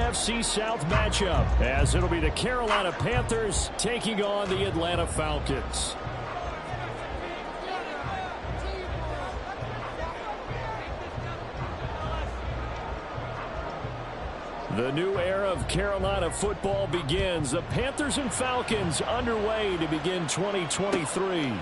NFC South matchup, as it'll be the Carolina Panthers taking on the Atlanta Falcons. The new era of Carolina football begins. The Panthers and Falcons underway to begin 2023.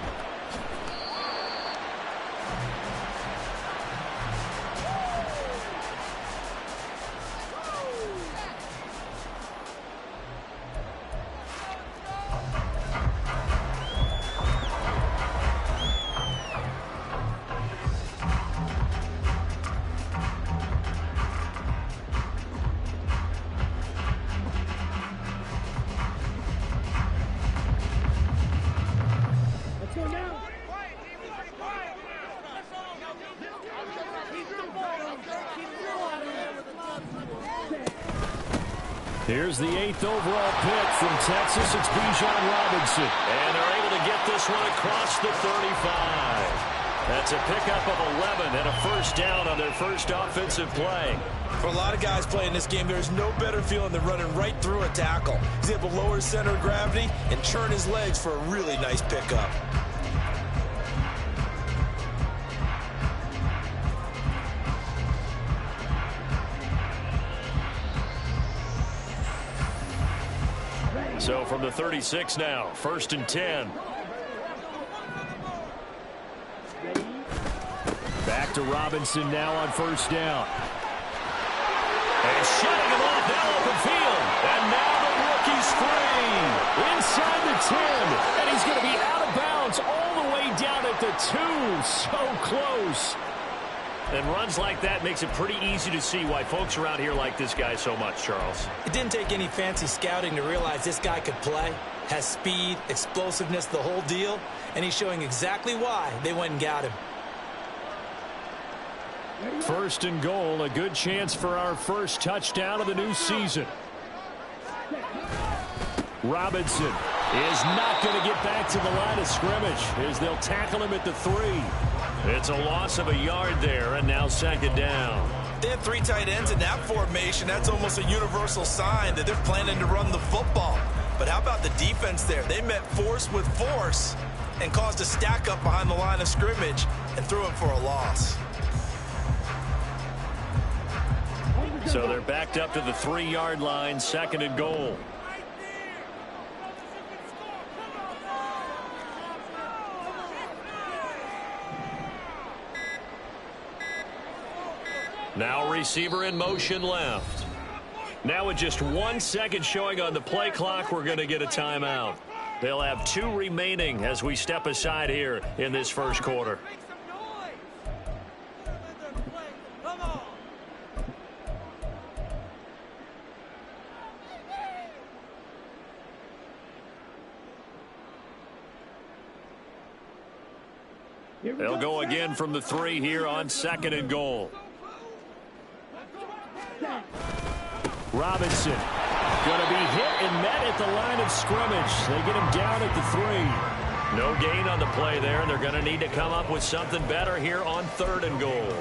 Here's the 8th overall pick from Texas. It's Bijan Robinson. And they're able to get this one across the 35. That's a pickup of 11 and a first down on their first offensive play. For a lot of guys playing this game, there's no better feeling than running right through a tackle. He's able to lower his center of gravity and churn his legs for a really nice pickup. So from the 36 now, 1st and 10. Back to Robinson now on first down. And shutting him off now open field. And now the rookie's free. Inside the 10. And he's going to be out of bounds all the way down at the 2. So close. And runs like that makes it pretty easy to see why folks around here like this guy so much, Charles. It didn't take any fancy scouting to realize this guy could play. Has speed, explosiveness, the whole deal. And he's showing exactly why they went and got him. 1st and goal, a good chance for our first touchdown of the new season. Robinson is not going to get back to the line of scrimmage as they'll tackle him at the 3. It's a loss of a yard there, and now 2nd down. They have 3 tight ends in that formation. That's almost a universal sign that they're planning to run the football. But how about the defense there? They met force with force and caused a stack up behind the line of scrimmage and threw it for a loss. So they're backed up to the 3-yard line, 2nd and goal. Now receiver in motion left. Now with just 1 second showing on the play clock, we're going to get a timeout. They'll have 2 remaining as we step aside here in this first quarter. They'll go again from the 3 here on 2nd and goal. Robinson going to be hit and met at the line of scrimmage. They get him down at the 3. No gain on the play there, and they're going to need to come up with something better here on 3rd and goal.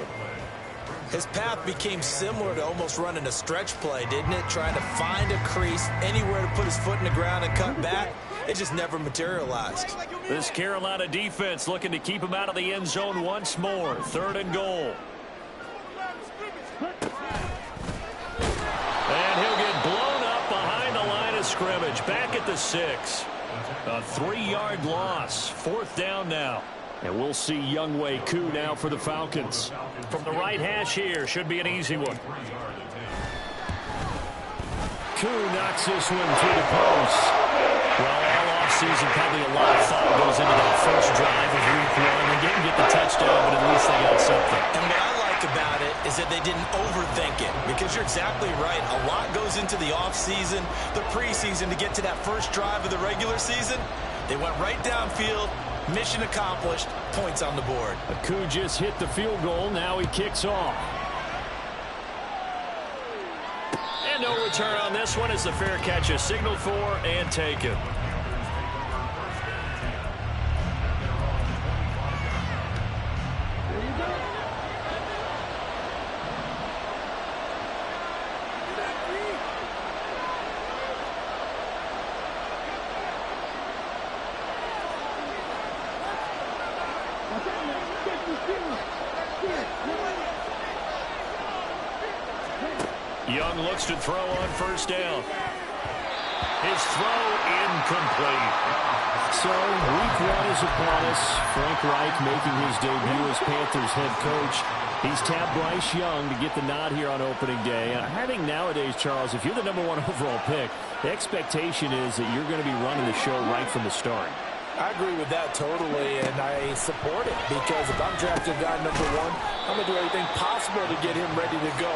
His path became similar to almost running a stretch play, didn't it? Trying to find a crease, anywhere to put his foot in the ground and cut back. It just never materialized. This Carolina defense looking to keep him out of the end zone once more. 3rd and goal. And he'll get blown up behind the line of scrimmage. Back at the 6. A 3-yard loss. 4th down now. And we'll see Younghoe Koo now for the Falcons. From the right hash here, should be an easy one. Koo knocks this one through the post. Well, all offseason, probably a lot of thought goes into that first drive of week 1. They didn't get the touchdown, but at least they got something. And what I like about it is that they didn't overthink it, because you're exactly right. A lot goes into the offseason, the preseason to get to that first drive of the regular season. They went right downfield. Mission accomplished. Points on the board. Koo just hit the field goal. Now he kicks off. And no return on this one as the fair catch is signaled for and taken. Young looks to throw on first down. His throw incomplete. So, week one is upon us. Frank Reich making his debut as Panthers head coach. He's tapped Bryce Young to get the nod here on opening day. And I think nowadays, Charles, if you're the #1 overall pick, the expectation is that you're going to be running the show right from the start. I agree with that totally, and I support it because if I'm drafting guy #1, I'm going to do everything possible to get him ready to go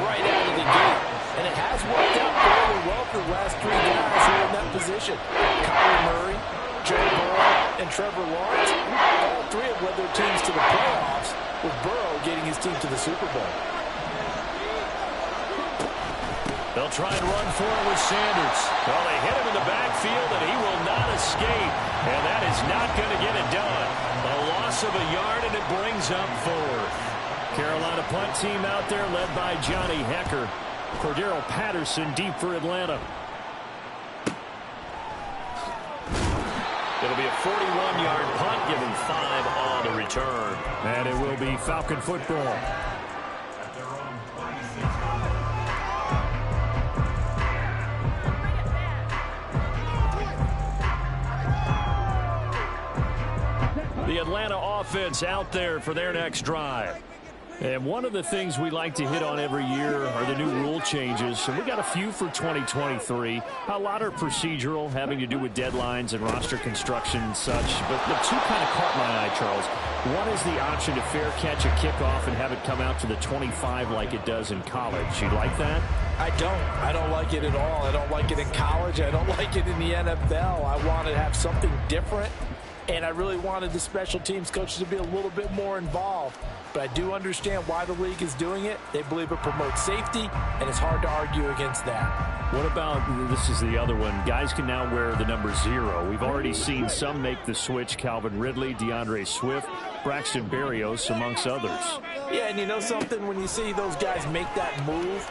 right out of the gate. And it has worked out fairly well for the last 3 guys who are in that position. Kyler Murray, Joe Burrow, and Trevor Lawrence. All 3 have led their teams to the playoffs, with Burrow getting his team to the Super Bowl. They'll try and run for it with Sanders. Well, they hit him in the backfield, and he will not escape. And that is not going to get it done. A loss of a yard, and it brings up 4. Carolina punt team out there led by Johnny Hecker. Cordero Patterson deep for Atlanta. It'll be a 41-yard punt, giving 5 on the return. And it will be Falcon football. The Atlanta offense out there for their next drive. And one of the things we like to hit on every year are the new rule changes. And we got a few for 2023. A lot are procedural, having to do with deadlines and roster construction and such. But the 2 kind of caught my eye, Charles. One is the option to fair catch a kickoff and have it come out to the 25 like it does in college. You like that? I don't like it at all. I don't like it in college. I don't like it in the NFL. I want to have something different. And I really wanted the special teams coaches to be a little bit more involved. But I do understand why the league is doing it. They believe it promotes safety, and it's hard to argue against that. What about, this is the other one, guys can now wear the number 0. We've already seen some make the switch. Calvin Ridley, DeAndre Swift, Braxton Berrios, amongst others. Yeah, and you know something? When you see those guys make that move,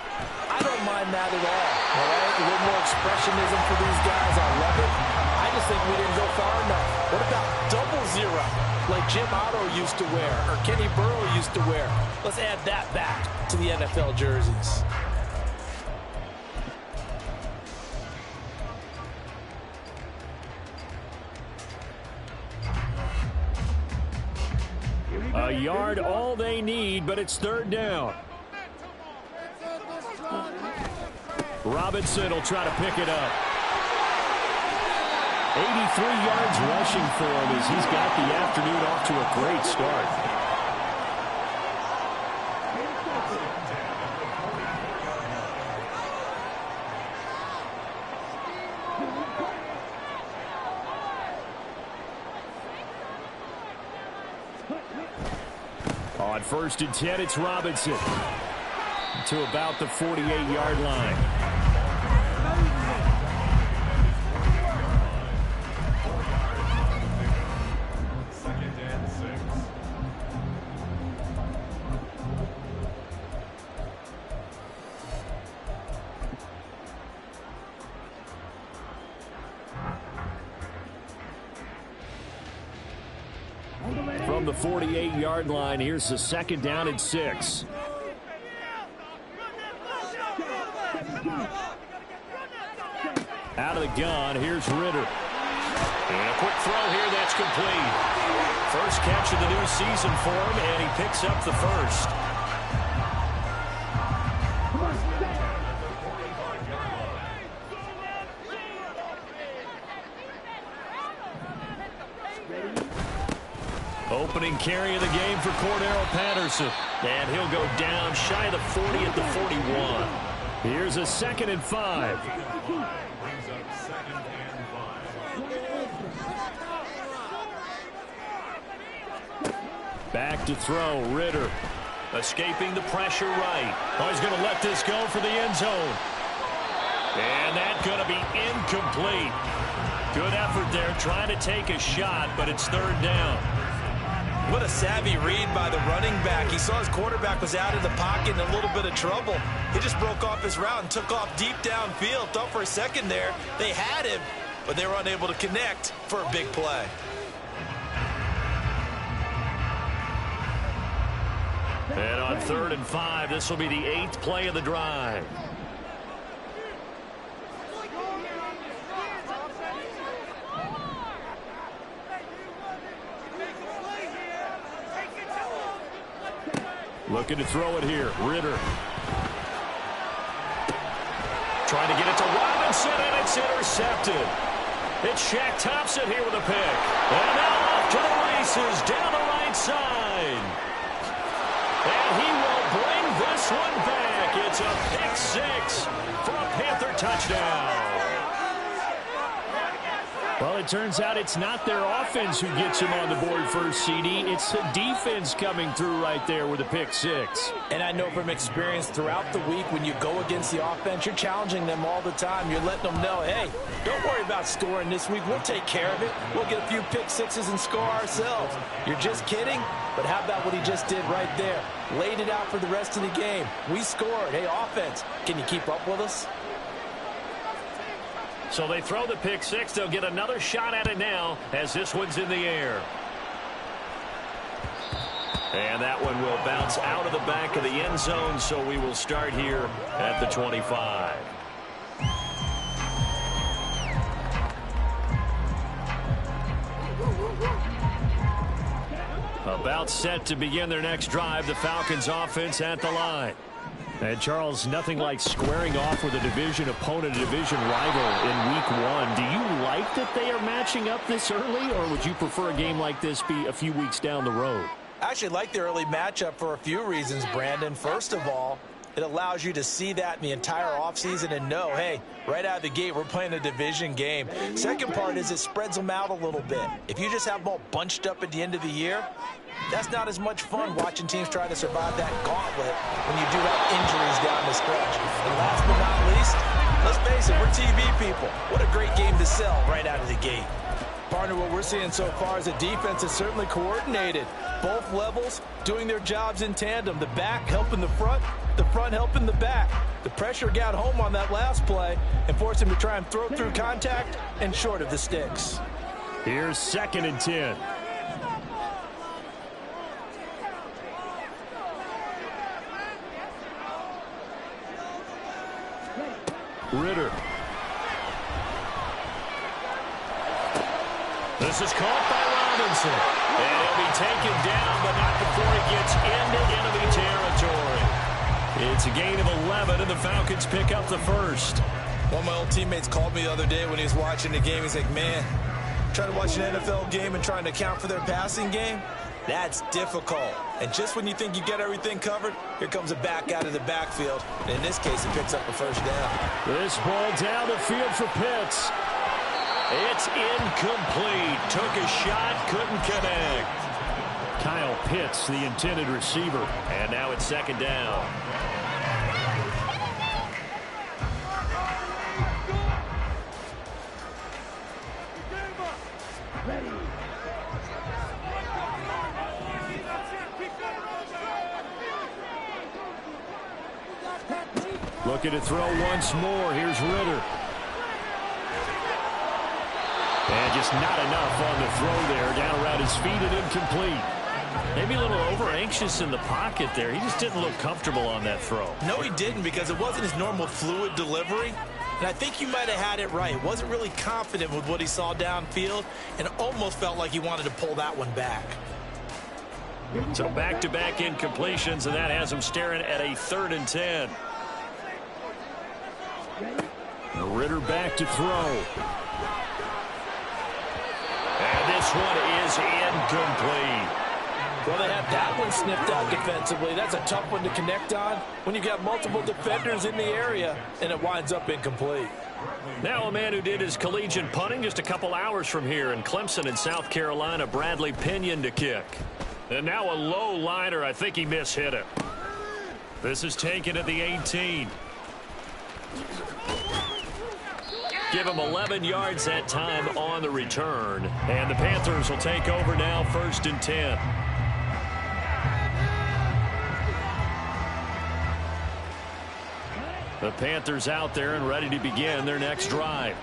I don't mind that at all right? A little more expressionism for these guys. I love it. I just think we didn't go far enough. What about double 0, like Jim Otto used to wear or Kenny Burrow used to wear? Let's add that back to the NFL jerseys. A yard, all they need, but it's 3rd down. Robinson will try to pick it up. 83 yards rushing for him as he's got the afternoon off to a great start. On 1st and 10, it's Robinson to about the 48-yard line. From the 48-yard line, here's the 2nd down and 6. Out of the gun, here's Ritter. And a quick throw here, that's complete. First catch of the new season for him, and he picks up the first. Opening carry of the game for Cordero Patterson. And he'll go down shy of the 40 at the 41. Here's a 2nd and 5. Back to throw, Ritter. Escaping the pressure right. Oh, he's going to let this go for the end zone. And that's going to be incomplete. Good effort there, trying to take a shot, but it's 3rd down. What a savvy read by the running back. He saw his quarterback was out of the pocket in a little bit of trouble. He just broke off his route and took off deep downfield. Thought for a second there they had him, but they were unable to connect for a big play. And on 3rd and 5, this will be the 8th play of the drive. Looking to throw it here. Ritter. Trying to get it to Robinson, and it's intercepted. It's Shaq Thompson here with a pick. And now off to the races down the right side. And he will bring this one back. It's a pick 6 for a Panther touchdown. Well, it turns out it's not their offense who gets him on the board first, CD. It's the defense coming through right there with a pick 6. And I know from experience throughout the week, when you go against the offense, you're challenging them all the time. You're letting them know, hey, don't worry about scoring this week. We'll take care of it. We'll get a few pick 6s and score ourselves. You're just kidding? But how about what he just did right there? Laid it out for the rest of the game. We scored. Hey, offense, can you keep up with us? So they throw the pick 6. They'll get another shot at it now as this one's in the air. And that one will bounce out of the back of the end zone, so we will start here at the 25. About set to begin their next drive, the Falcons offense at the line. And, Charles, nothing like squaring off with a division opponent, a division rival in week 1. Do you like that they are matching up this early, or would you prefer a game like this be a few weeks down the road? I actually like the early matchup for a few reasons, Brandon. First of all, it allows you to see that in the entire offseason and know, hey, right out of the gate, we're playing a division game. Second part is it spreads them out a little bit. If you just have them all bunched up at the end of the year, that's not as much fun watching teams try to survive that gauntlet when you do have injuries down the stretch. And last but not least, let's face it, we're TV people. What a great game to sell right out of the gate. Partner, what we're seeing so far is the defense is certainly coordinated. Both levels doing their jobs in tandem. The back helping the front helping the back. The pressure got home on that last play and forced him to try and throw through contact and short of the sticks. Here's 2nd and 10. Ritter. This is caught by Robinson. And he'll be taken down, but not before he gets into enemy territory. It's a gain of 11, and the Falcons pick up the first. One of my old teammates called me the other day when he was watching the game. He's like, man, trying to watch an NFL game and trying to account for their passing game, that's difficult. And just when you think you get everything covered, here comes a back out of the backfield. And in this case, he picks up a first down. This ball down the field for Pitts. It's incomplete. Took a shot, couldn't connect. Kyle Pitts, the intended receiver. And now it's 2nd down. Looking to throw once more. Here's Ritter. And just not enough on the throw there. Down around his feet and incomplete. Maybe a little over-anxious in the pocket there. He just didn't look comfortable on that throw. No, he didn't, because it wasn't his normal fluid delivery. And I think you might have had it right. Wasn't really confident with what he saw downfield and almost felt like he wanted to pull that one back. So back-to-back incompletions, and that has him staring at a 3rd and 10. Ritter back to throw. And this one is incomplete. Well, they have that one sniffed out defensively. That's a tough one to connect on when you've got multiple defenders in the area, and it winds up incomplete. Now a man who did his collegiate punting just a couple hours from here in Clemson in South Carolina, Bradley Pinion to kick. And now a low liner. I think he mishit it. This is taken at the 18. Give him 11 yards that time on the return. And the Panthers will take over now, 1st and 10. The Panthers out there and ready to begin their next drive.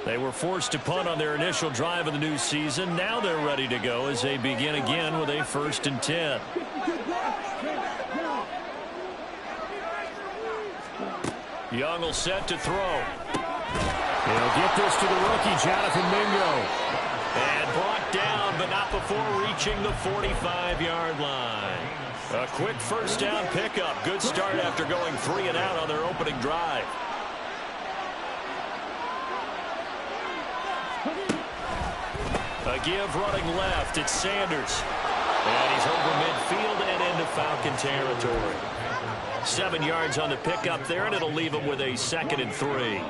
They were forced to punt on their initial drive of the new season. Now they're ready to go as they begin again with a 1st and 10. Young will set to throw. He'll get this to the rookie, Jonathan Mingo. And brought down, but not before reaching the 45-yard line. A quick first down pickup. Good start after going 3 and out on their opening drive. A give running left. It's Sanders. And he's over midfield and into Falcon territory. 7 yards on the pickup there, and it'll leave him with a 2nd and 3.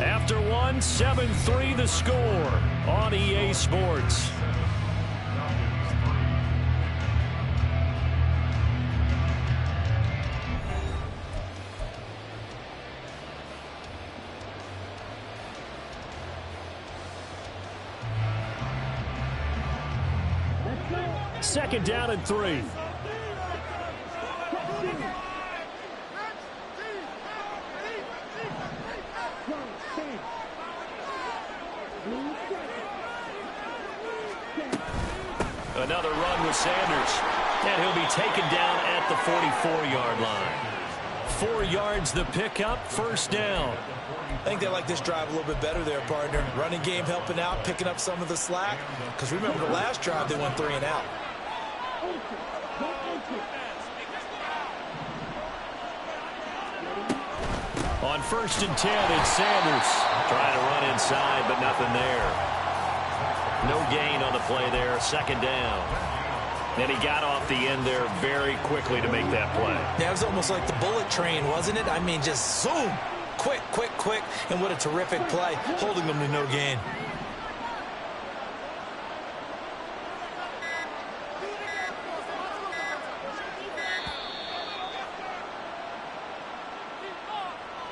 After one, 7-3 the score on EA Sports. Second down and 3. Another run with Sanders. And he'll be taken down at the 44-yard line. 4 yards the pickup, first down. I think they like this drive a little bit better there, partner. Running game helping out, picking up some of the slack. Because remember the last drive, they went 3 and out. On 1st and 10, it's Sanders. Trying to run inside, but nothing there. No gain on the play there, 2nd down. And he got off the end there very quickly to make that play. Yeah, it was almost like the bullet train, wasn't it? I mean, just zoom. Quick, quick, quick. And what a terrific play, holding them to no gain.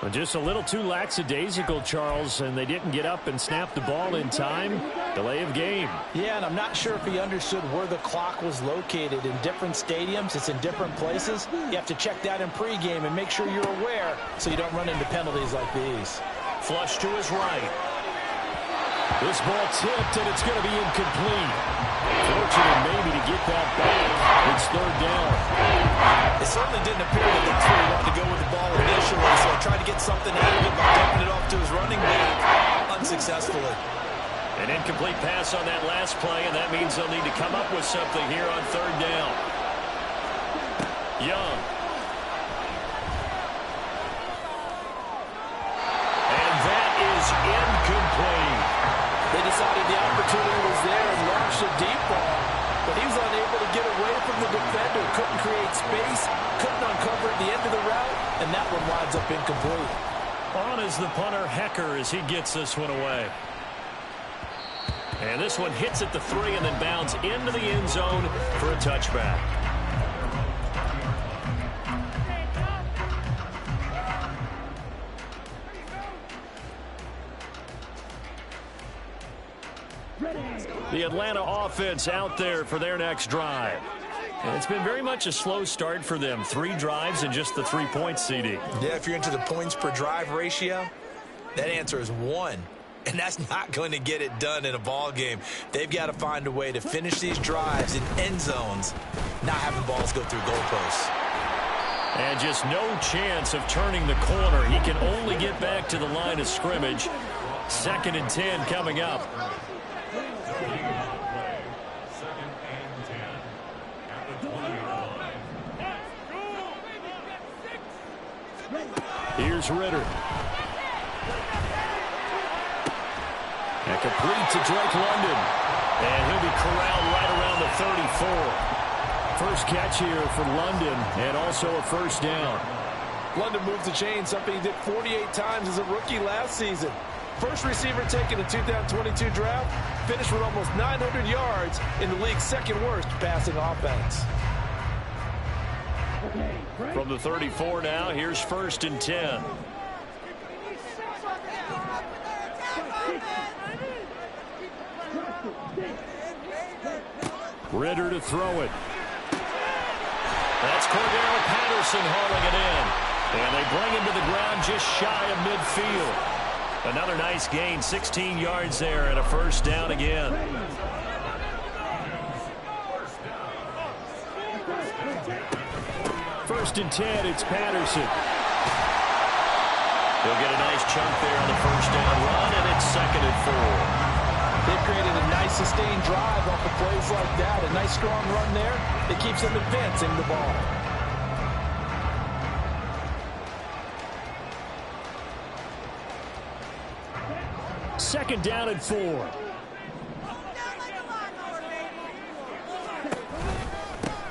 Well, just a little too lackadaisical, Charles, and they didn't get up and snap the ball in time. Delay of game. Yeah, and I'm not sure if he understood where the clock was located. In different stadiums, it's in different places. You have to check that in pregame and make sure you're aware so you don't run into penalties like these. Flush to his right. This ball tipped, and it's going to be incomplete. Fortunate maybe to get that back. It's 3rd down. It certainly didn't appear that that's where he wanted to go with the ball initially, so I tried to get something out of it by dumping it off to his running back unsuccessfully. An incomplete pass on that last play, and that means they'll need to come up with something here on 3rd down. Young. And that is incomplete. They decided the opportunity was there and launched a deep ball, but he was unable to get away from the defender, couldn't create space, couldn't uncover at the end of the route, and that one winds up incomplete. On is the punter, Hecker, as he gets this one away. And this one hits at the 3 and then bounds into the end zone for a touchback. The Atlanta offense out there for their next drive. And it's been very much a slow start for them. 3 drives and just the 3 points, CD. Yeah, if you're into the points per drive ratio, that answer is 1. And that's not going to get it done in a ball game. They've got to find a way to finish these drives in end zones, not having balls go through goalposts. And just no chance of turning the corner. He can only get back to the line of scrimmage. 2nd and 10 coming up. Here's Ritter. And complete to Drake London. And he'll be corralled right around the 34. First catch here for London, and also a first down. London moves the chain, something he did 48 times as a rookie last season. First receiver taken in the 2022 draft, finished with almost 900 yards in the league's 2nd worst passing offense. From the 34 now, here's 1st and 10. Ritter to throw it. That's Cordero Patterson hauling it in. And they bring him to the ground just shy of midfield. Another nice gain, 16 yards there and a first down again. First and 10, it's Patterson. He'll get a nice chunk there on the first down run, and it's 2nd and 4. They've created a nice sustained drive off of plays like that. A nice strong run there that keeps them advancing the ball. Second down and 4.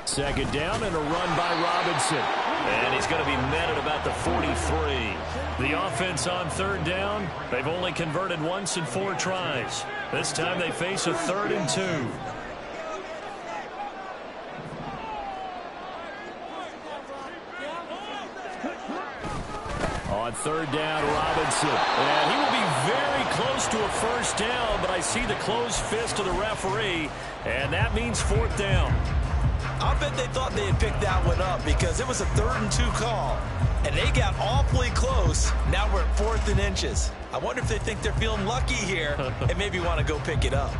Second down and a run by Robinson. And he's going to be met at about the 43. The offense on third down, they've only converted once in 4 tries. This time they face a 3rd and 2. On third down, Robinson. And he will be very close to a first down, but I see the closed fist of the referee, and that means 4th down. I'll bet they thought they had picked that one up because it was a 3rd and 2 call, and they got awfully close. Now we're at 4th and inches. I wonder if they think they're feeling lucky here and maybe want to go pick it up.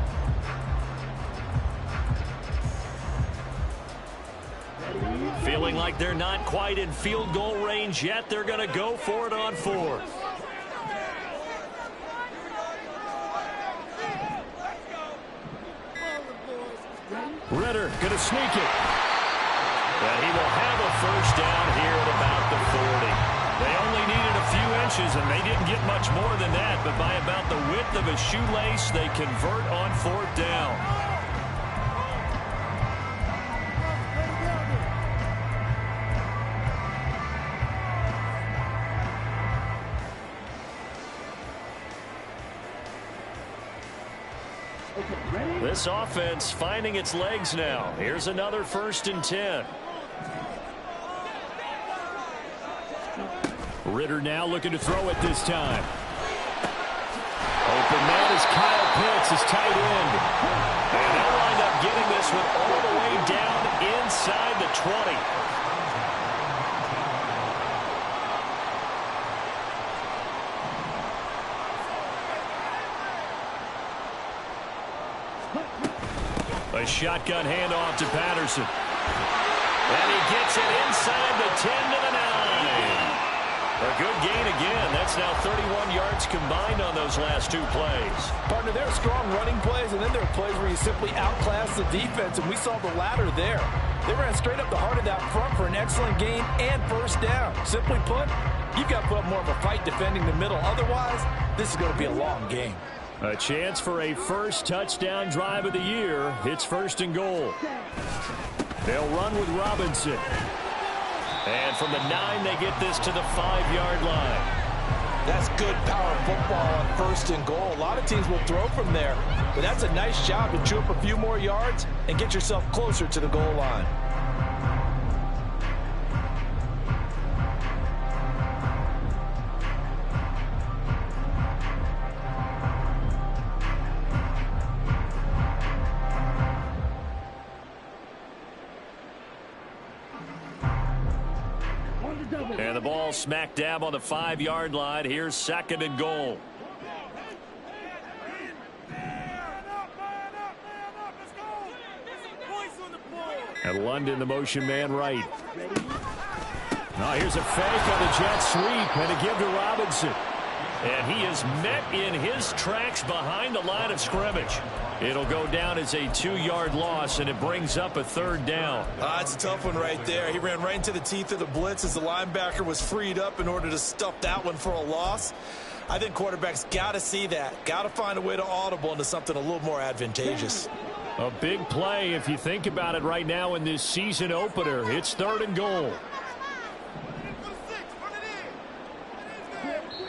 Feeling like they're not quite in field goal range yet. They're going to go for it on 4th. Ritter going to sneak it. And he will have a first down here at about the 40. They only needed a few inches, and they didn't get much more than that. But by about the width of a shoelace, they convert on 4th down. This offense finding its legs now. Here's another 1st and 10. Ritter now looking to throw it this time. Open man is Kyle Pitts, his tight end. And they'll wind up getting this one all the way down inside the 20. A shotgun handoff to Patterson. And he gets it inside the 10 to the 9. A good gain again. That's now 31 yards combined on those last 2 plays. Partner, there are strong running plays, and then there are plays where you simply outclass the defense, and we saw the latter there. They ran straight up the heart of that front for an excellent gain and first down. Simply put, you've got to put up more of a fight defending the middle. Otherwise, this is going to be a long game. A chance for a first touchdown drive of the year. It's 1st and goal. They'll run with Robinson. And from the 9, they get this to the 5-yard line. That's good power football on 1st and goal. A lot of teams will throw from there, but that's a nice job to chew up a few more yards and get yourself closer to the goal line. And the ball smack dab on the 5-yard line. Here's 2nd and goal. And London, the motion man right. Now here's a fake on the jet sweep and a give to Robinson. And he is met in his tracks behind the line of scrimmage. It'll go down as a 2-yard loss, and it brings up a 3rd down. It's a tough one right there. He ran right into the teeth of the blitz as the linebacker was freed up in order to stuff that one for a loss. I think quarterbacks got to see that. Got to find a way to audible into something a little more advantageous. A big play if you think about it right now in this season opener. It's 3rd and goal.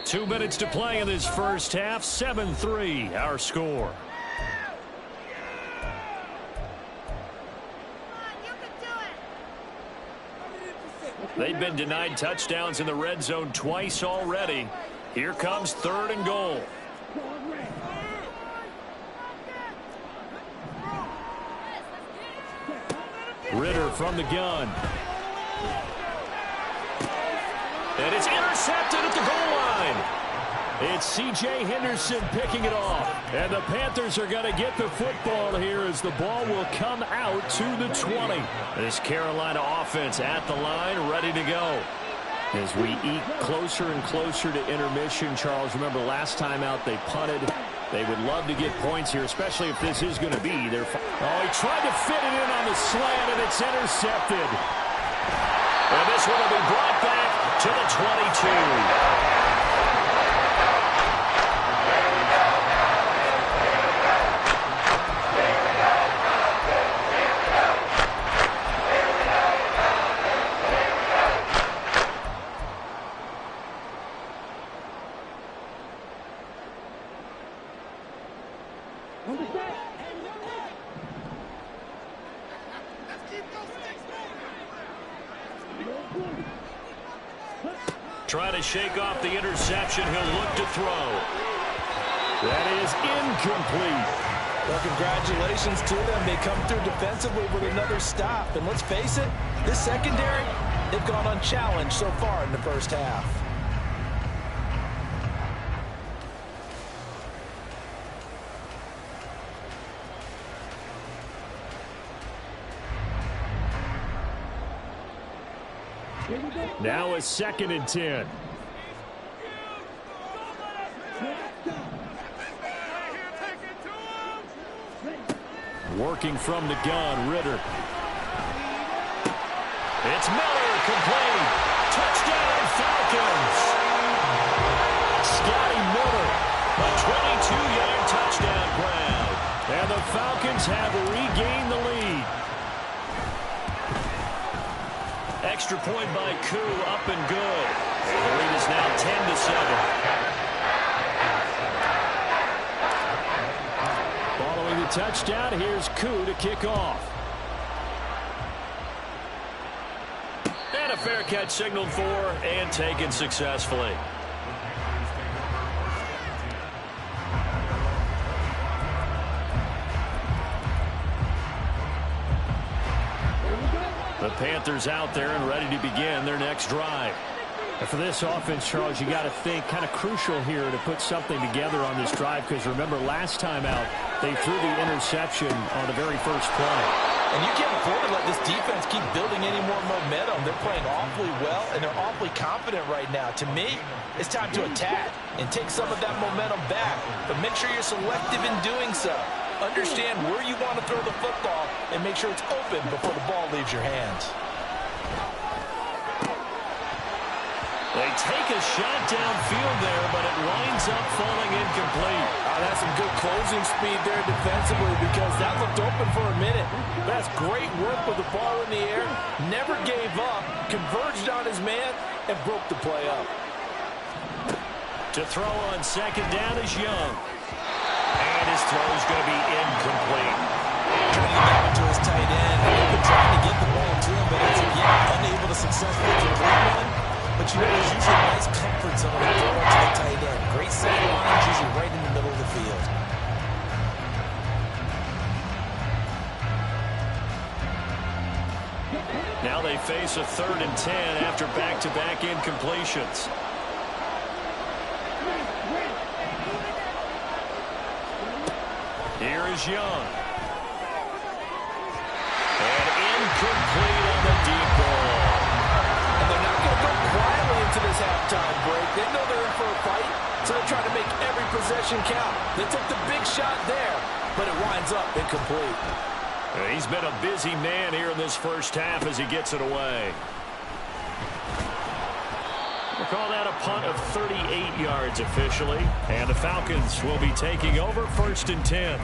2 minutes to play in this first half. 7-3 our score. They've been denied touchdowns in the red zone twice already. Here comes 3rd and goal. Ritter from the gun. And it's intercepted at the goal line. It's C.J. Henderson picking it off. And the Panthers are going to get the football here as the ball will come out to the 20. This Carolina offense at the line, ready to go. As we eat closer and closer to intermission, Charles, remember last time out they punted. They would love to get points here, especially if this is going to be their... Oh, he tried to fit it in on the slant, and it's intercepted. And this one will be brought back to the 22. Try to shake off the interception. He'll look to throw. That is incomplete. Well, congratulations to them. They come through defensively with another stop. And let's face it, this secondary, they've gone unchallenged so far in the first half. Now a 2nd and 10. Working from the gun, Ritter. It's Miller, complete. Touchdown, Falcons. Scotty Miller, a 22-yard touchdown grab. And the Falcons have regained the lead. Extra point by Koo, up and good. And the lead is now 10-7. Following the touchdown, here's Koo to kick off. And a fair catch signaled for and taken successfully. The Panthers out there and ready to begin their next drive. And for this offense, Charles, you got to think kind of crucial here to put something together on this drive, because remember last time out they threw the interception on the very first play. And you can't afford to let this defense keep building any more momentum. They're playing awfully well, and they're awfully confident right now. To me, it's time to attack and take some of that momentum back. But make sure you're selective in doing so. Understand where you want to throw the football and make sure it's open before the ball leaves your hands. They take a shot downfield there, but it winds up falling incomplete. That's some good closing speed there defensively, because that looked open for a minute. That's great work with the ball in the air. Never gave up, converged on his man, and broke the play up. To throw on 2nd down is Young. And his throw is going to be incomplete. Trying to get it to his tight end. They've been trying to get the ball to him, but it's yet unable to successfully complete one. But you know, there's usually a nice comfort zone to throw it to the tight end. Great sidelines, usually right in the middle of the field. Now they face a 3rd and 10 after back-to-back incompletions. Here is Young. And incomplete on the deep ball. And they're not going to go quietly into this halftime break. They know they're in for a fight, so they're trying to make every possession count. They took the big shot there, but it winds up incomplete. He's been a busy man here in this first half as he gets it away. We'll call that a punt of 38 yards officially. And the Falcons will be taking over 1st and 10.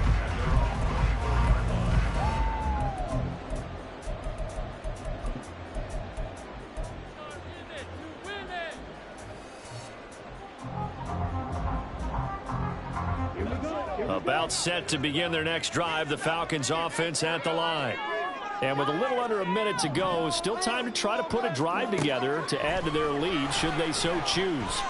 About set to begin their next drive, the Falcons offense at the line. And with a little under a minute to go, still time to try to put a drive together to add to their lead should they so choose.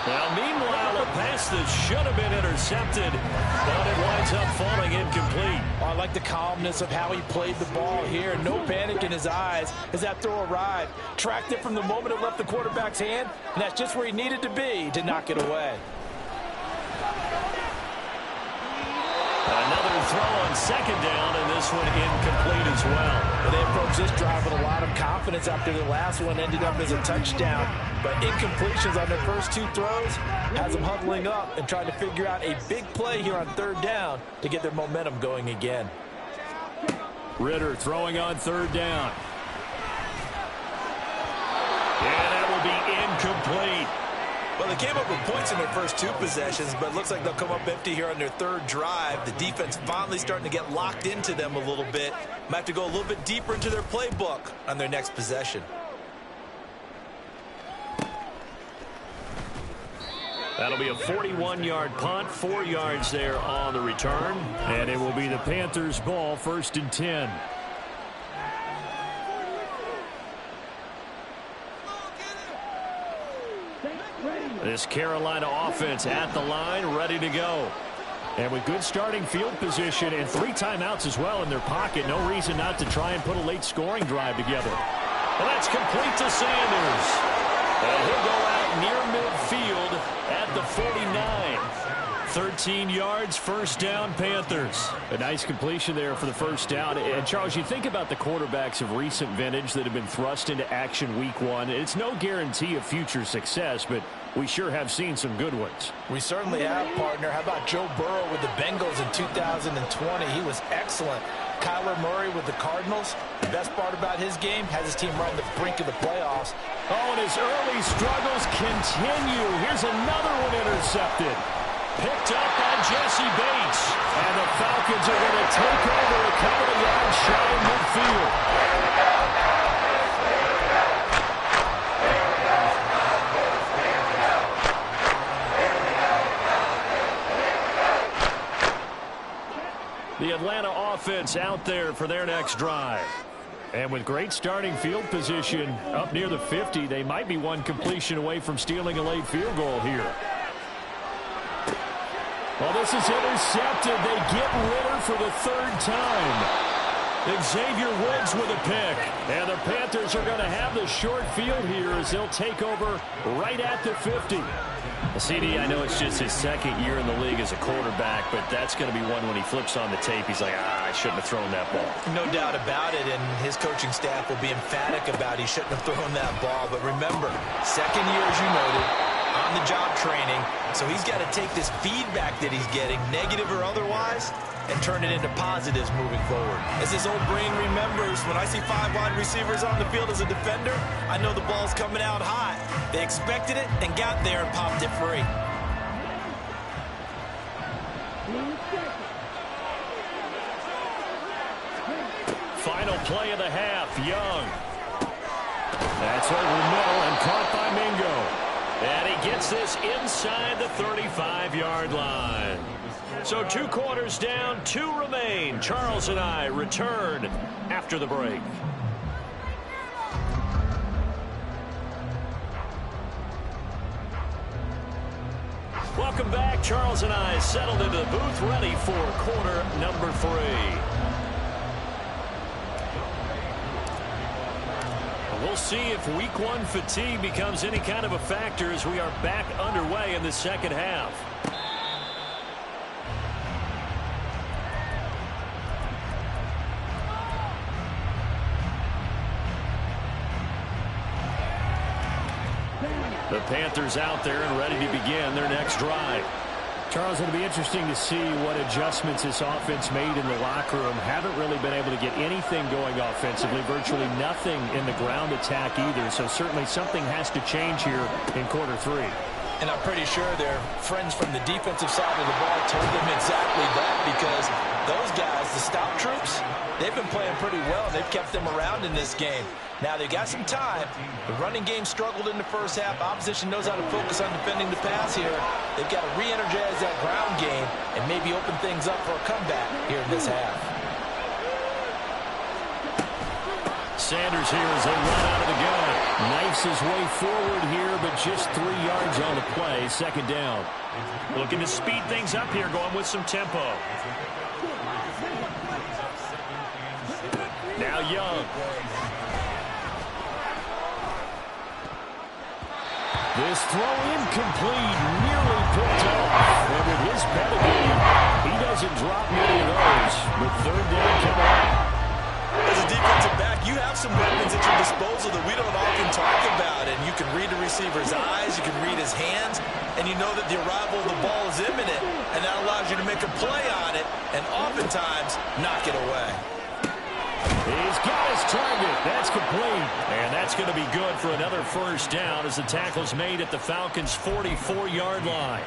Now, meanwhile, a pass that should have been intercepted, but it winds up falling incomplete. Oh, I like the calmness of how he played the ball here. No panic in his eyes as that throw arrived. Tracked it from the moment it left the quarterback's hand, and that's just where he needed to be to knock it away. Another throw on second down, and this one incomplete as well. Well, they approached this drive with a lot of confidence after the last one ended up as a touchdown. But incompletions on their first two throws has them huddling up and trying to figure out a big play here on third down to get their momentum going again. Ritter throwing on third down. And that will be incomplete. Well, they came up with points in their first two possessions, but it looks like they'll come up empty here on their third drive. The defense finally starting to get locked into them a little bit. Might have to go a little bit deeper into their playbook on their next possession. That'll be a 41-yard punt, 4 yards there on the return. And it will be the Panthers' ball, 1st and 10. This Carolina offense at the line, ready to go. And with good starting field position and 3 timeouts as well in their pocket, no reason not to try and put a late scoring drive together. Well, that's complete to Sanders. And he'll go out near midfield at the 49. 13 yards, first down, Panthers. A nice completion there for the first down. And, Charles, you think about the quarterbacks of recent vintage that have been thrust into action week 1. It's no guarantee of future success, but we sure have seen some good ones. We certainly have, partner. How about Joe Burrow with the Bengals in 2020? He was excellent. Kyler Murray with the Cardinals. The best part about his game has his team right on the brink of the playoffs. Oh, and his early struggles continue. Here's another one intercepted. Picked up by Jesse Bates. And the Falcons are going to take over a couple of yards shy of midfield. The Atlanta offense out there for their next drive. And with great starting field position up near the 50, they might be one completion away from stealing a late field goal here. Well, this is intercepted. They get Ritter for the 3rd time. Xavier Woods with a pick. And the Panthers are going to have the short field here as they'll take over right at the 50. CD, I know it's just his 2nd year in the league as a quarterback, but that's going to be one when he flips on the tape. He's like, I shouldn't have thrown that ball. No doubt about it, and his coaching staff will be emphatic about he shouldn't have thrown that ball. But remember, 2nd year, as you noted, on-the-job training, so he's got to take this feedback that he's getting, negative or otherwise, and turn it into positives moving forward. As his old brain remembers, when I see 5 wide receivers on the field as a defender, I know the ball's coming out hot. They expected it and got there and popped it free. Final play of the half, Young. That's over the middle and caught by Mingo. And he gets this inside the 35-yard line. So 2 quarters down, 2 remain. Charles and I return after the break. Welcome back. Charles and I settled into the booth, ready for quarter number 3. We'll see if week 1 fatigue becomes any kind of a factor as we are back underway in the second half. The Panthers out there and ready to begin their next drive. Charles, it'll be interesting to see what adjustments this offense made in the locker room. Haven't really been able to get anything going offensively, virtually nothing in the ground attack either. So certainly something has to change here in quarter 3. And I'm pretty sure their friends from the defensive side of the ball told them exactly that, because those guys, the stout troops, they've been playing pretty well. They've kept them around in this game. Now, they've got some time. The running game struggled in the first half. Opposition knows how to focus on defending the pass here. They've got to re-energize that ground game and maybe open things up for a comeback here in this half. Sanders here as they run out of the gun. Knifes his way forward here, but just 3 yards on the play. Second down. Looking to speed things up here, going with some tempo. Now Young. This throw incomplete, nearly picked off. And with his pedigree, he doesn't drop many of those. With third down coming up. As a defensive back, you have some weapons at your disposal that we don't often talk about. And you can read the receiver's eyes, you can read his hands, and you know that the arrival of the ball is imminent. And that allows you to make a play on it and oftentimes knock it away. He's got his target. That's complete. And that's going to be good for another first down as the tackle's made at the Falcons' 44-yard line.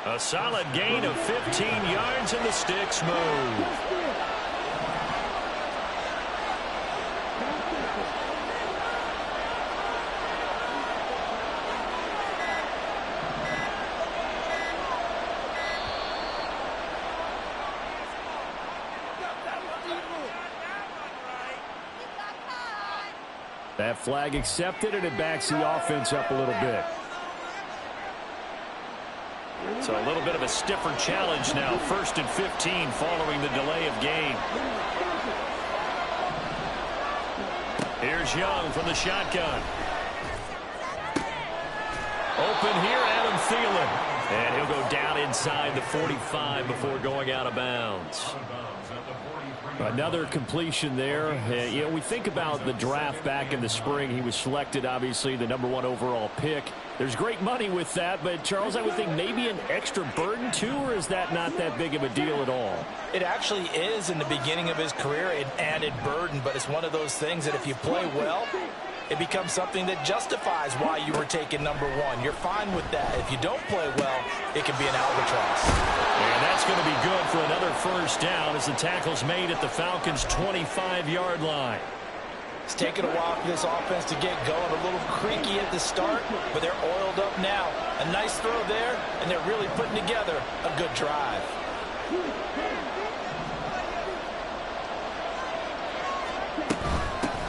A solid gain of 15 yards and the sticks move. That flag accepted, and it backs the offense up a little bit. So a little bit of a stiffer challenge now. 1st and 15 following the delay of game. Here's Young from the shotgun. Open here, Adam Thielen. And he'll go down inside the 45 before going out of bounds. Another completion there. You know, we think about the draft back in the spring. He was selected, obviously, the #1 overall pick. There's great money with that, but, Charles, I would think maybe an extra burden, too, or is that not that big of a deal at all? It actually is in the beginning of his career, an added burden, but it's one of those things that if you play well, it becomes something that justifies why you were taken #1. You're fine with that. If you don't play well, it can be an albatross. And that's going to be good for another first down as the tackle's made at the Falcons' 25-yard line. It's taken a while for this offense to get going. A little creaky at the start, but they're oiled up now. A nice throw there, and they're really putting together a good drive.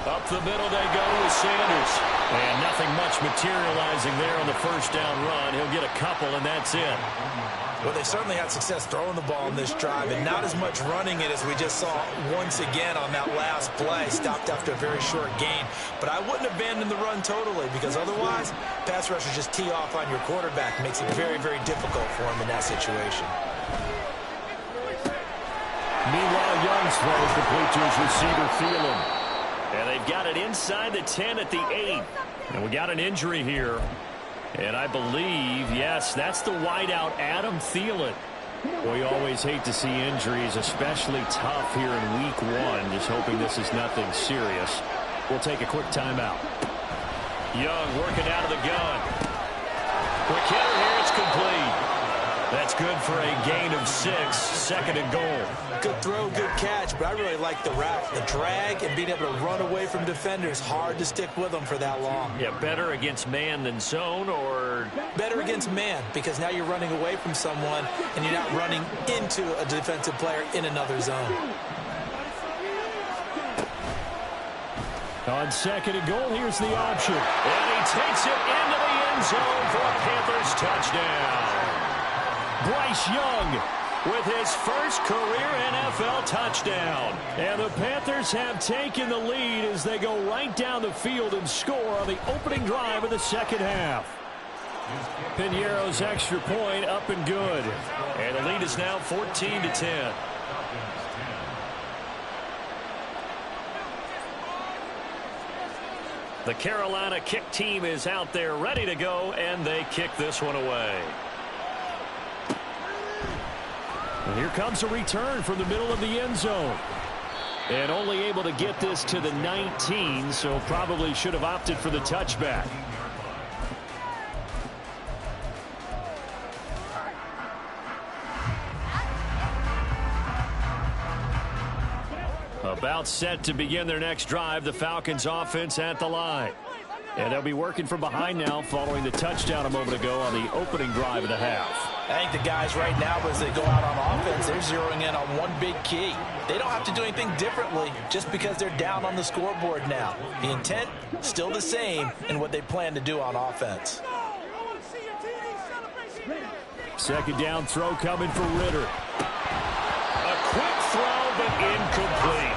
Up the middle they go with Sanders. And nothing much materializing there on the first down run. He'll get a couple, and that's it. Well, they certainly had success throwing the ball in this drive, and not as much running it as we just saw once again on that last play. Stopped after a very short gain. But I wouldn't abandon the run totally, because otherwise, pass rushers just tee off on your quarterback. Makes it very, very difficult for him in that situation. Meanwhile, Young's throw complete to his receiver, Thielen. And they've got it inside the 10 at the 8. And we got an injury here. And I believe, yes, that's the wideout, Adam Thielen. We always hate to see injuries, especially tough here in week 1. Just hoping this is nothing serious. We'll take a quick timeout. Young working out of the gun. Quick hitter here, it's complete. That's good for a gain of 6, 2nd and goal. Good throw, good catch, but I really like the route. The drag and being able to run away from defenders. Hard to stick with them for that long. Yeah, better against man than zone, or? Better against man, because now you're running away from someone and you're not running into a defensive player in another zone. On 2nd and goal, here's the option. And he takes it into the end zone for a Panthers touchdown. Bryce Young with his first career NFL touchdown. And the Panthers have taken the lead as they go right down the field and score on the opening drive of the second half. Piñeiro's extra point up and good. And the lead is now 14-10. The Carolina kick team is out there ready to go, and they kick this one away. And here comes a return from the middle of the end zone. And only able to get this to the 19, so probably should have opted for the touchback. About set to begin their next drive, the Falcons offense at the line. And they'll be working from behind now following the touchdown a moment ago on the opening drive of the half. I think the guys right now, as they go out on offense, they're zeroing in on one big key. They don't have to do anything differently just because they're down on the scoreboard now. The intent, still the same in what they plan to do on offense. Second down throw coming for Ritter. A quick throw, but incomplete.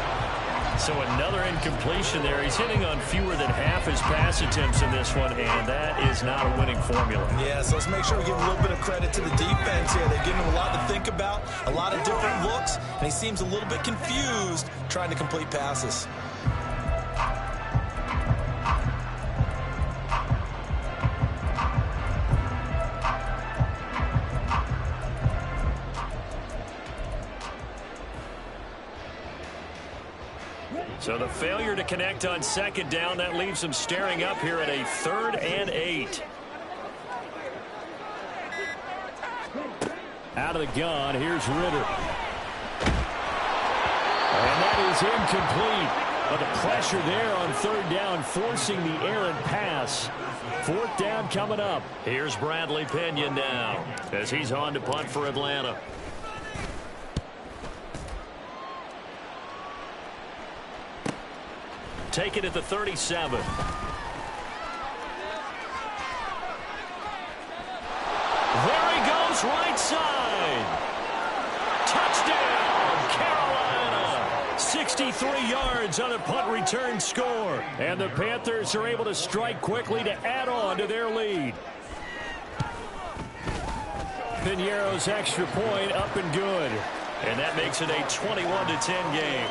So another incompletion there. He's hitting on fewer than half his pass attempts in this one, and that is not a winning formula. Yeah, so let's make sure we give a little bit of credit to the defense here. They've given him a lot to think about, a lot of different looks, and he seems a little bit confused trying to complete passes. So the failure to connect on second down, that leaves him staring up here at a 3rd and 8. Out of the gun, here's Ritter. And that is incomplete. But the pressure there on 3rd down, forcing the errant pass. 4th down coming up. Here's Bradley Pinion now as he's on to punt for Atlanta. Take it at the 37. There he goes, right side. Touchdown, Carolina. 63 yards on a punt return score. And the Panthers are able to strike quickly to add on to their lead. Piñeiro's extra point up and good. And that makes it a 21-10 game.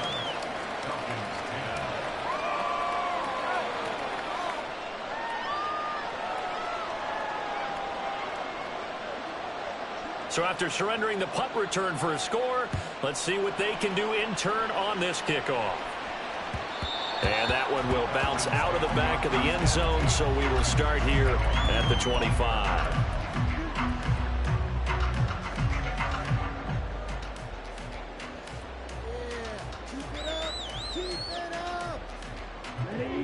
So after surrendering the punt return for a score, let's see what they can do in turn on this kickoff. And that one will bounce out of the back of the end zone, so we will start here at the 25.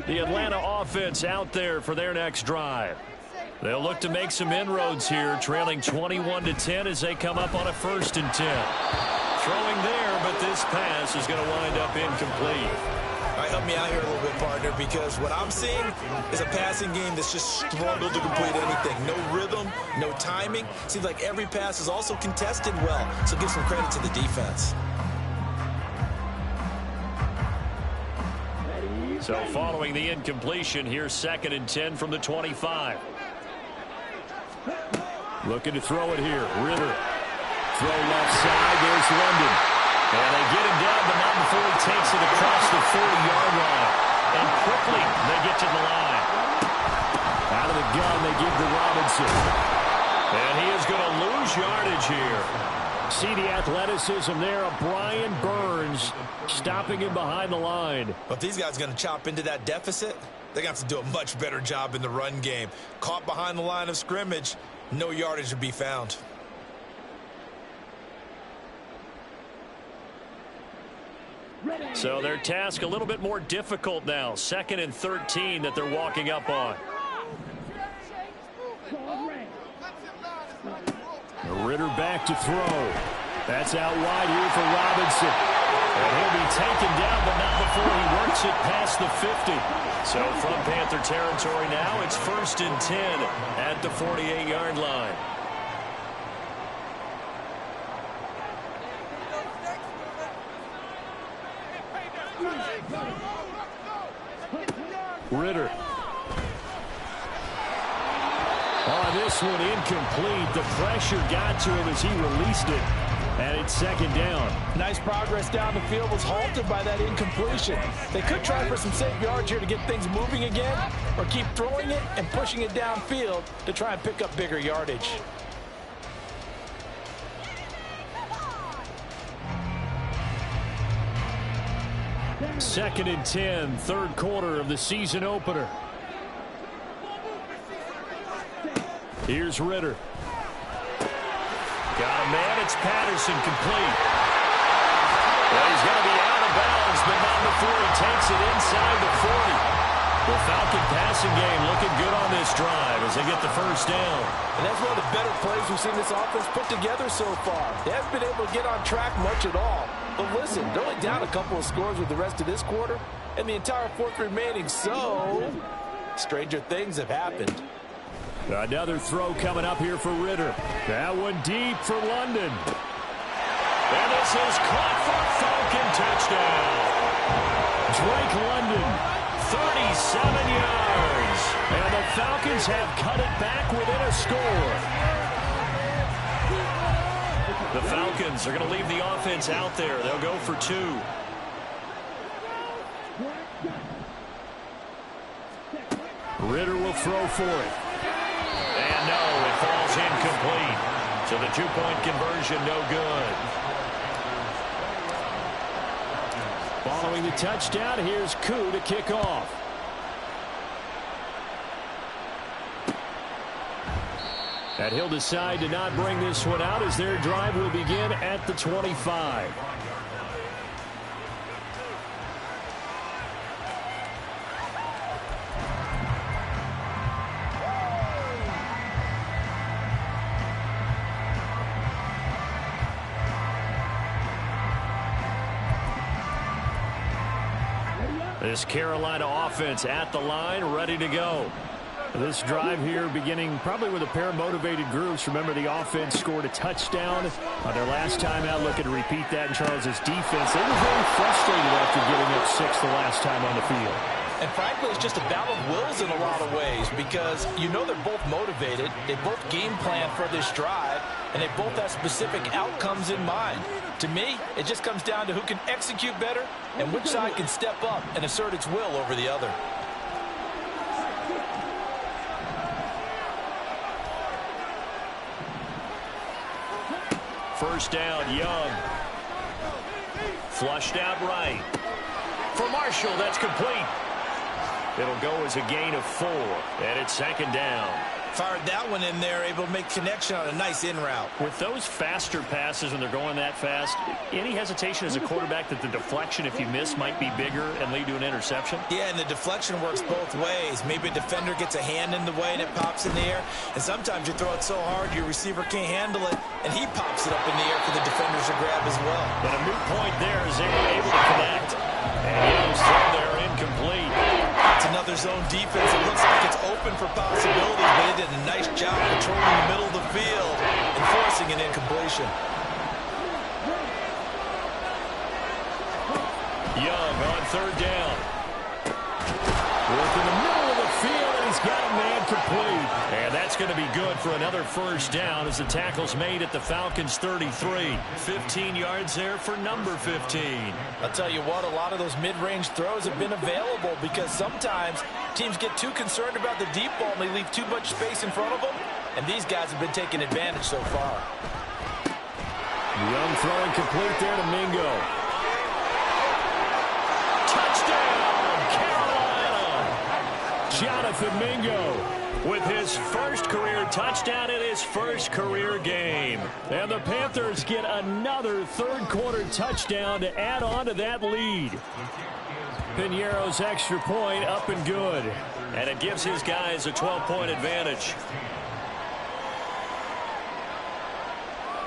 The Atlanta offense out there for their next drive. They'll look to make some inroads here, trailing 21-10 as they come up on a 1st and 10. Throwing there, but this pass is going to wind up incomplete. All right, help me out here a little bit, partner, because what I'm seeing is a passing game that's just struggled to complete anything. No rhythm, no timing. Seems like every pass is also contested well, so give some credit to the defense. So following the incompletion, here's 2nd and 10 from the 25. Looking to throw it here. Ritter. Throw left side. There's London. And they get him down, but not before he takes it across the 40-yard line. And quickly, they get to the line. Out of the gun, they give to Robinson. And he is going to lose yardage here. See the athleticism there of Brian Burns stopping him behind the line. But if these guys are going to chop into that deficit, they're going to have to do a much better job in the run game. Caught behind the line of scrimmage, no yardage to be found. So their task a little bit more difficult now. 2nd and 13 that they're walking up on. Ritter back to throw. That's out wide here for Robinson. And he'll be taken down, but not before he works it past the 50. So from Panther territory now, it's 1st and 10 at the 48-yard line. Ritter. On this one, incomplete. The pressure got to him as he released it. And it's 2nd down. Nice progress down the field was halted by that incompletion. They could try for some safe yards here to get things moving again, or keep throwing it and pushing it downfield to try and pick up bigger yardage. Second and 10, 3rd quarter of the season opener. Here's Ritter. Got a man, it's Patterson, complete. Well, he's going to be out of bounds, but not before he takes it inside the 40. The Falcon passing game looking good on this drive as they get the first down. And that's one of the better plays we've seen this offense put together so far. They haven't been able to get on track much at all. But listen, they're only down a couple of scores with the rest of this quarter and the entire fourth remaining. So, stranger things have happened. Another throw coming up here for Ritter. That one deep for London. And this is caught for a Falcon touchdown. Drake London, 37 yards. And the Falcons have cut it back within a score. The Falcons are going to leave the offense out there. They'll go for two. Ritter will throw for it. And no, it falls incomplete. So the two-point conversion, no good. Following the touchdown, here's Koo to kick off. And he'll decide to not bring this one out as their drive will begin at the 25. This Carolina offense at the line, ready to go. This drive here beginning probably with a pair of motivated groups. Remember, the offense scored a touchdown on their last time out. Looking to repeat that in Charles's defense. They were very frustrated after giving up 6 the last time on the field. And frankly, it's just a battle of wills in a lot of ways because you know they're both motivated. They both game plan for this drive, and they both have specific outcomes in mind. To me, it just comes down to who can execute better and which side can step up and assert its will over the other. First down, Young. Flushed out right. For Marshall, that's complete. It'll go as a gain of 4, and it's second down. Fired that one in there, able to make connection on a nice in route. With those faster passes when they're going that fast, any hesitation as a quarterback that the deflection, if you miss, might be bigger and lead to an interception? Yeah, and the deflection works both ways. Maybe a defender gets a hand in the way and it pops in the air. And sometimes you throw it so hard your receiver can't handle it, and he pops it up in the air for the defenders to grab as well. But a moot point there is they were able to connect. And Young's throw there incomplete. It's another zone defense. It looks like it's open for possibilities, but they did a nice job controlling the middle of the field and forcing an incompletion. Young on third down. Work in the middle of the field, and he's got a man complete. And that's going to be good for another first down as the tackle's made at the Falcons' 33. 15 yards there for number 15. I'll tell you what, a lot of those mid-range throws have been available because sometimes teams get too concerned about the deep ball and they leave too much space in front of them, and these guys have been taking advantage so far. Young throwing complete there to Mingo. Touchdown, Carolina! Jonathan Mingo with his first career touchdown in his first career game. And the Panthers get another third-quarter touchdown to add on to that lead. Piñeiro's extra point up and good. And it gives his guys a 12-point advantage.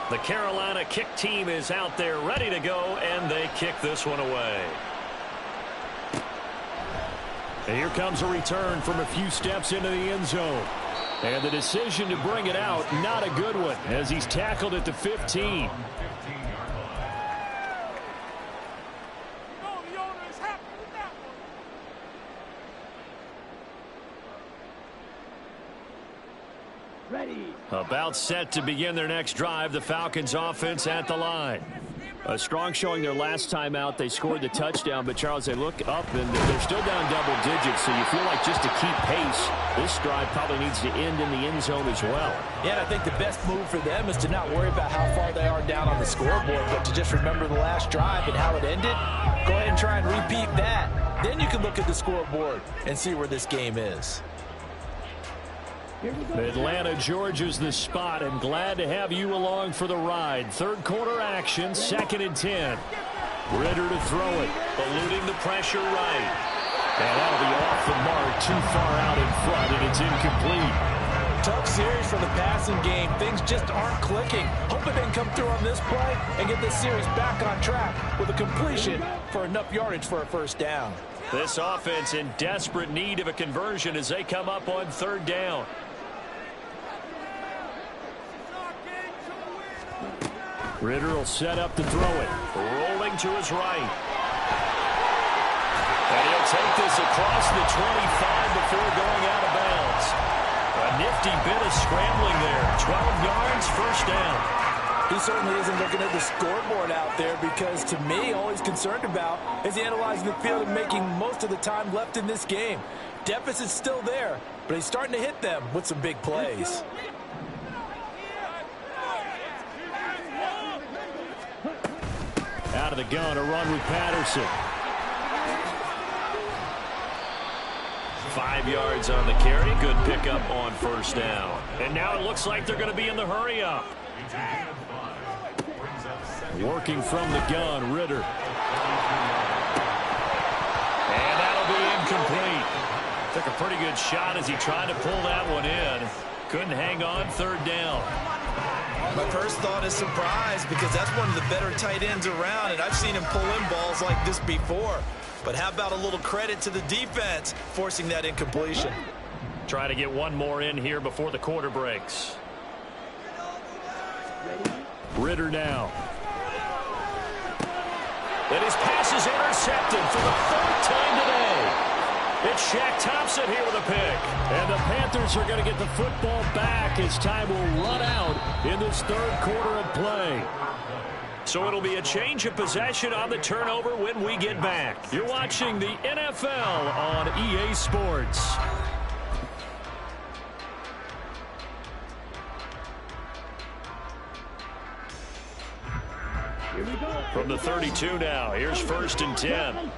The Carolina kick team is out there ready to go, and they kick this one away. And here comes a return from a few steps into the end zone. And the decision to bring it out, not a good one, as he's tackled at the 15. About set to begin their next drive, the Falcons offense at the line. A strong showing their last time out. They scored the touchdown, but Charles, they look up and they're still down double digits, so you feel like just to keep pace, this drive probably needs to end in the end zone as well. Yeah, and I think the best move for them is to not worry about how far they are down on the scoreboard, but to just remember the last drive and how it ended. Go ahead and try and repeat that. Then you can look at the scoreboard and see where this game is. Atlanta, Georgia's the spot, and glad to have you along for the ride. Third quarter action, 2nd and 10. Ritter to throw it, eluding the pressure right. And that'll be off the mark, too far out in front, and it's incomplete. Tough series for the passing game. Things just aren't clicking. Hoping they can come through on this play and get this series back on track with a completion for enough yardage for a first down. This offense in desperate need of a conversion as they come up on third down. Ritter will set up to throw it. Rolling to his right. And he'll take this across the 25 before going out of bounds. A nifty bit of scrambling there. 12 yards, first down. He certainly isn't looking at the scoreboard out there because, to me, all he's concerned about is analyzing the field and making most of the time left in this game. Deficit's still there, but he's starting to hit them with some big plays. Out of the gun, a run with Patterson. 5 yards on the carry. Good pickup on first down. And now it looks like they're going to be in the hurry-up. Working from the gun, Ritter. And that'll be incomplete. Took a pretty good shot as he tried to pull that one in. Couldn't hang on third down. My first thought is surprise because that's one of the better tight ends around, and I've seen him pull in balls like this before. But how about a little credit to the defense forcing that incompletion? Try to get one more in here before the quarter breaks. Ritter now. And his pass is intercepted for the third time today. It's Shaq Thompson here with a pick. And the Panthers are going to get the football back as time will run out in this third quarter of play. So it'll be a change of possession on the turnover when we get back. You're watching the NFL on EA Sports. From the 32 now, here's 1st and 10.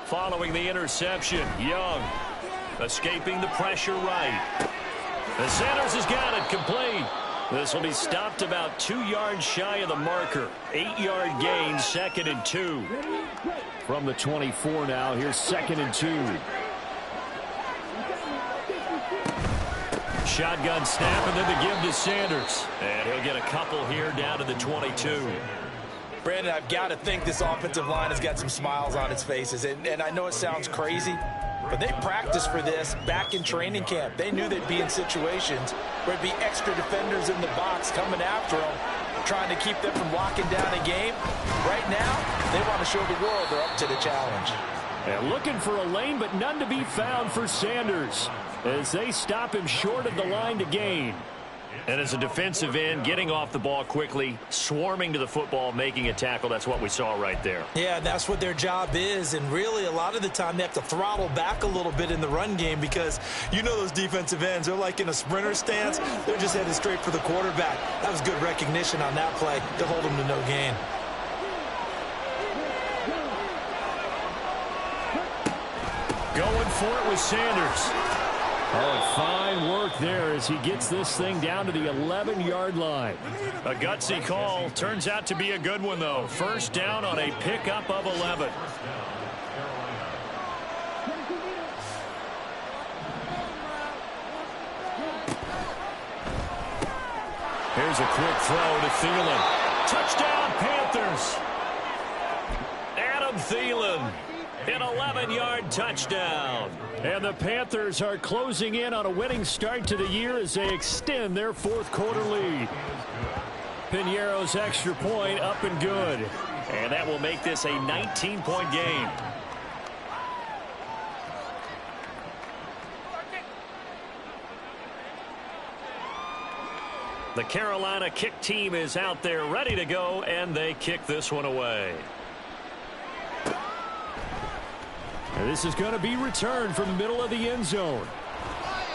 Following the interception, Young escaping the pressure right. The Sanders has got it complete. This will be stopped about 2 yards shy of the marker. 8-yard gain, 2nd and 2. From the 24 now, here's 2nd and 2. Shotgun snap and then the give to Sanders. And he'll get a couple here down to the 22. Brandon, I've got to think this offensive line has got some smiles on its faces. And I know it sounds crazy, but they practiced for this back in training camp. They knew they'd be in situations where it'd be extra defenders in the box coming after them, trying to keep them from locking down a game. Right now, they want to show the world they're up to the challenge. And looking for a lane, but none to be found for Sanders as they stop him short of the line to gain. And as a defensive end, getting off the ball quickly, swarming to the football, making a tackle, that's what we saw right there. Yeah, that's what their job is. And really, a lot of the time, they have to throttle back a little bit in the run game because you know those defensive ends, they're like in a sprinter stance. They're just headed straight for the quarterback. That was good recognition on that play to hold them to no gain. Going for it with Sanders. Oh, fine work there as he gets this thing down to the 11-yard line. A gutsy call. Turns out to be a good one, though. First down on a pickup of 11. Here's a quick throw to Thielen. Touchdown, Panthers. Adam Thielen. An 11-yard touchdown. And the Panthers are closing in on a winning start to the year as they extend their fourth quarter lead. Piñeiro's extra point up and good. And that will make this a 19-point game. The Carolina kick team is out there ready to go, and they kick this one away. And this is going to be returned from the middle of the end zone.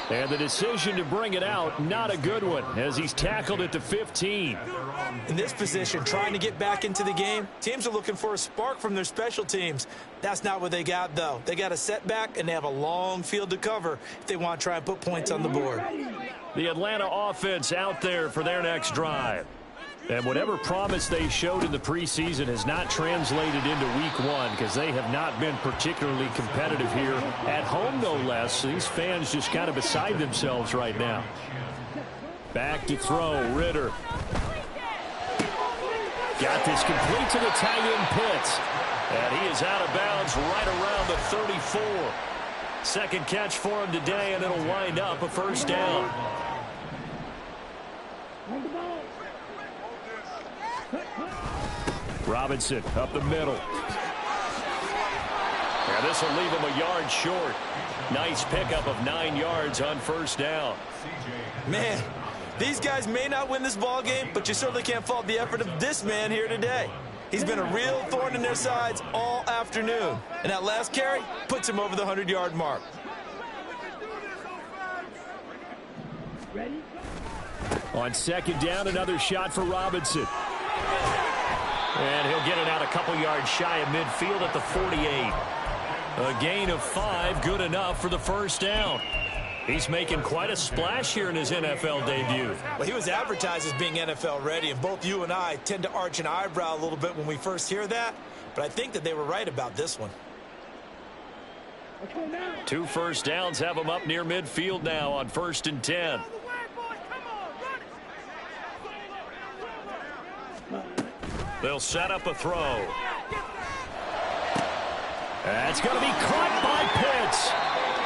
And the decision to bring it out, not a good one, as he's tackled at the 15. In this position, trying to get back into the game, teams are looking for a spark from their special teams. That's not what they got, though. They got a setback, and they have a long field to cover if they want to try and put points on the board. The Atlanta offense out there for their next drive. And whatever promise they showed in the preseason has not translated into week one because they have not been particularly competitive here. At home, no less. These fans just kind of beside themselves right now. Back to throw, Ritter. Got this complete to the tight end Pitts. And he is out of bounds right around the 34. Second catch for him today, and it'll wind up a first down. Robinson up the middle. And this will leave him a yard short. Nice pickup of 9 yards on first down. Man, these guys may not win this ball game, but you certainly can't fault the effort of this man here today. He's been a real thorn in their sides all afternoon. And that last carry puts him over the 100-yard mark. On second down, another shot for Robinson. And he'll get it out a couple yards shy of midfield at the 48. A gain of 5, good enough for the first down. He's making quite a splash here in his NFL debut. Well, he was advertised as being NFL ready, and both you and I tend to arch an eyebrow a little bit when we first hear that, but I think that they were right about this one. 2 first downs have him up near midfield now on 1st and 10. They'll set up a throw. That's going to be caught by Pitts.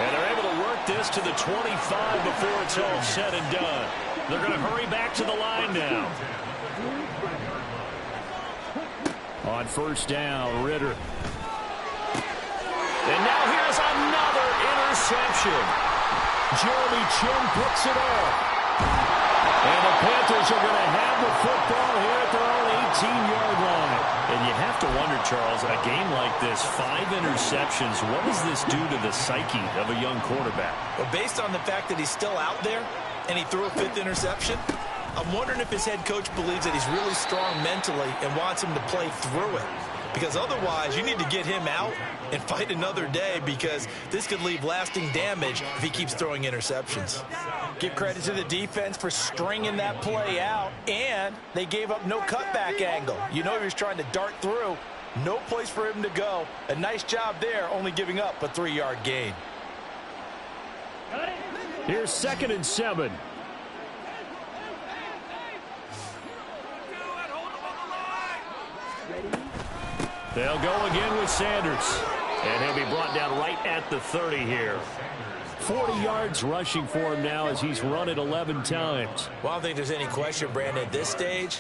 And they're able to work this to the 25 before it's all said and done. They're going to hurry back to the line now. On first down, Ritter. And now here's another interception. Jeremy Chin picks it off. And the Panthers are going to have the football here at their own 18-yard line. And you have to wonder, Charles, a game like this, 5 interceptions, what does this do to the psyche of a young quarterback? Well, based on the fact that he's still out there and he threw a 5th interception, I'm wondering if his head coach believes that he's really strong mentally and wants him to play through it. Because otherwise, you need to get him out and fight another day, because this could leave lasting damage if he keeps throwing interceptions. Give credit to the defense for stringing that play out, and they gave up no cutback angle. You know he was trying to dart through. No place for him to go. A nice job there, only giving up a 3-yard gain. Here's 2nd and 7. They'll go again with Sanders. And he'll be brought down right at the 30 here. 40 yards rushing for him now as he's run it 11 times. Well, I don't think there's any question, Brandon, at this stage,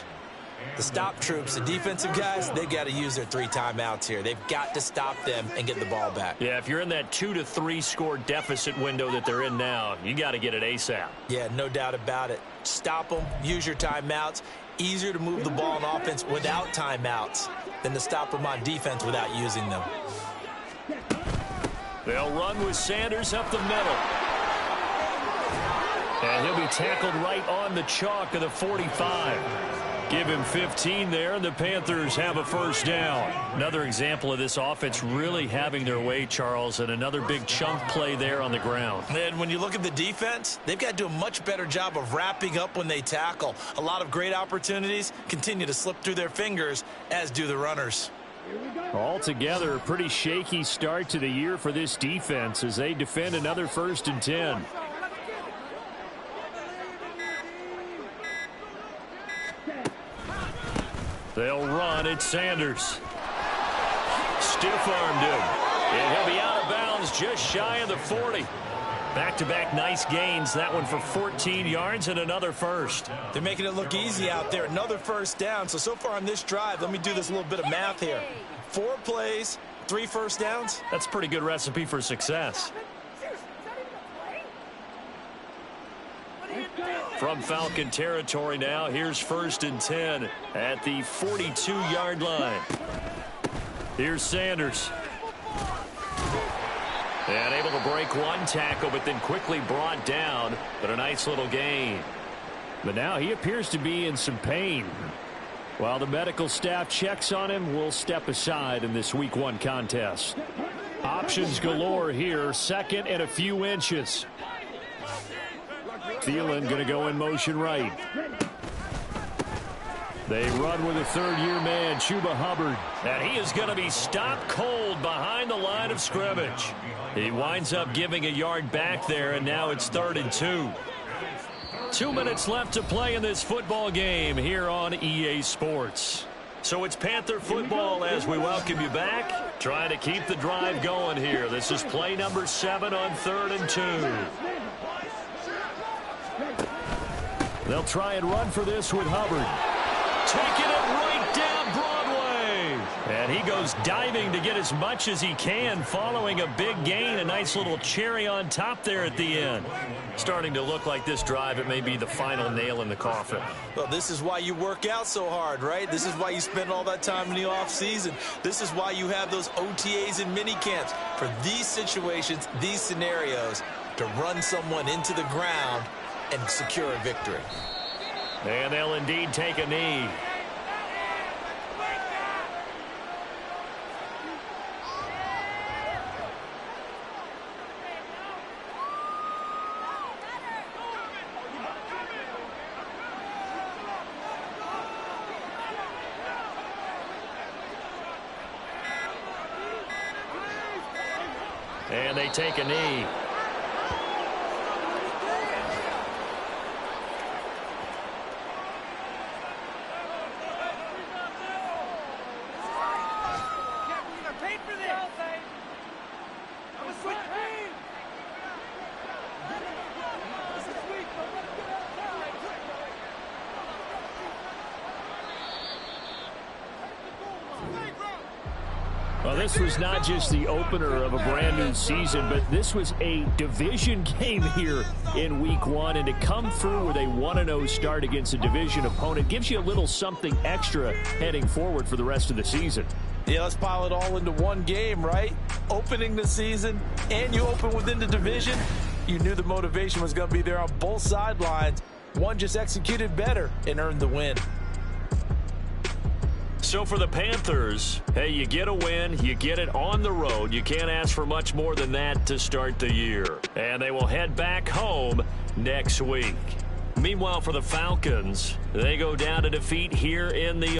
the stop troops, the defensive guys, they've got to use their 3 timeouts here. They've got to stop them and get the ball back. Yeah, if you're in that 2 to 3 score deficit window that they're in now, you got to get it ASAP. Yeah, no doubt about it. Stop them, use your timeouts. Easier to move the ball on offense without timeouts than to stop them on defense without using them. They'll run with Sanders up the middle. And he'll be tackled right on the chalk of the 45. Give him 15 there, and the Panthers have a first down. Another example of this offense really having their way, Charles, and another big chunk play there on the ground. And when you look at the defense, they've got to do a much better job of wrapping up when they tackle. A lot of great opportunities continue to slip through their fingers, as do the runners. Altogether, a pretty shaky start to the year for this defense as they defend another 1st and 10. They'll run at Sanders. Stiff-armed him. And he'll be out of bounds just shy of the 40. Back-to-back nice gains. That one for 14 yards and another first. They're making it look easy out there. Another first down. So far on this drive, let me do this little bit of math here. 4 plays, 3 first downs. That's a pretty good recipe for success. From Falcon territory now, here's 1st and 10 at the 42-yard line. Here's Sanders. And able to break one tackle, but then quickly brought down. But a nice little gain. But now he appears to be in some pain. While the medical staff checks on him, we'll step aside in this Week 1 contest. Options galore here. Second and a few inches. Thielen going to go in motion right. They run with a third-year man, Chuba Hubbard. And he is going to be stopped cold behind the line of scrimmage. He winds up giving a yard back there, and now it's 3rd and 2. 2 minutes left to play in this football game here on EA Sports. So it's Panther football as we welcome you back. Trying to keep the drive going here. This is play number 7 on 3rd and 2. They'll try and run for this with Hubbard. Taking it right down Broadway. And he goes diving to get as much as he can following a big gain. A nice little cherry on top there at the end. Starting to look like this drive, it may be the final nail in the coffin. Well, this is why you work out so hard, right? This is why you spend all that time in the offseason. This is why you have those OTAs and mini camps. For these situations, these scenarios, to run someone into the ground and secure a victory. And they'll indeed take a knee. And they take a knee. Well, this was not just the opener of a brand new season, but this was a division game here in Week 1. And to come through with a 1-0 start against a division opponent gives you a little something extra heading forward for the rest of the season. Yeah, let's pile it all into one game, right? Opening the season, and you open within the division. You knew the motivation was going to be there on both sidelines. One just executed better and earned the win. So for the Panthers, hey, you get a win, you get it on the road. You can't ask for much more than that to start the year. And they will head back home next week. Meanwhile, for the Falcons, they go down to defeat here in the